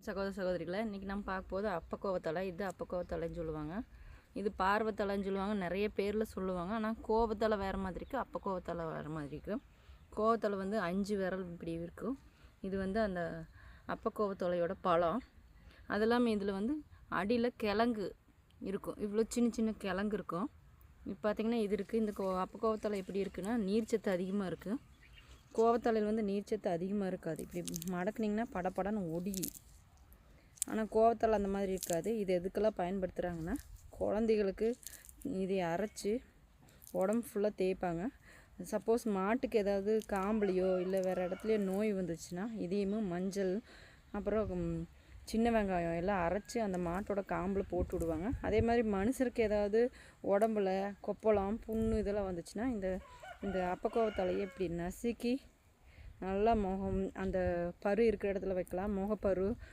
சகோதர சகோதரிகளை இன்றைக்கி நம்ம பார்க்க போது அப்பக்கோவத்தலை. இது அப்பக்கோவத்தலைன்னு சொல்லுவாங்க. இது பார்வத்தலைன்னு சொல்லுவாங்க. நிறைய பேரில் சொல்லுவாங்க. ஆனால் கோவத்தலை வேறு மாதிரி இருக்குது, அப்பக்கோவத்தலை வேறு மாதிரி இருக்குது. கோவத்தலை வந்து 5 விரல் இப்படி இருக்கும். இது வந்து அந்த அப்பக்கோவத்தலையோட பழம். அது இல்லாமல் இதில் வந்து அடியில் கிழங்கு இருக்கும். இவ்வளோ சின்ன சின்ன கிழங்கு இருக்கும். இப்போ பார்த்திங்கன்னா இது இருக்குது. இந்த அப்பக்கோவத்தலை எப்படி இருக்குன்னா நீர்ச்சத்து அதிகமாக இருக்குது. கோவத்தலையில் வந்து நீர்ச்சத்து அதிகமாக இருக்காது. இப்படி மடக்குனிங்கன்னா படப்படன்னு ஒடுங்கி. ஆனால் கோவத்தலை அந்த மாதிரி இருக்காது. இது எதுக்கெல்லாம் பயன்படுத்துகிறாங்கன்னா குழந்தைகளுக்கு இதை அரைச்சி உடம்பு ஃபுல்லாக தேய்ப்பாங்க. சப்போஸ் மாட்டுக்கு ஏதாவது காம்புலையோ இல்லை வேறு இடத்துலையோ நோய் வந்துச்சுன்னா இதையுமே மஞ்சள் அப்புறம் சின்ன வெங்காயம் எல்லாம் அரைச்சி அந்த மாட்டோட காம்பில் போட்டு விடுவாங்க. அதே மாதிரி மனுஷருக்கு ஏதாவது உடம்புல கொப்பளம் புண்ணு இதெல்லாம் வந்துச்சுன்னா இந்த அப்பக்கோவத்தலையை இப்படி நசுக்கி நல்லா முகம் அந்த பரு இருக்கிற இடத்துல வைக்கலாம். முகப்பரு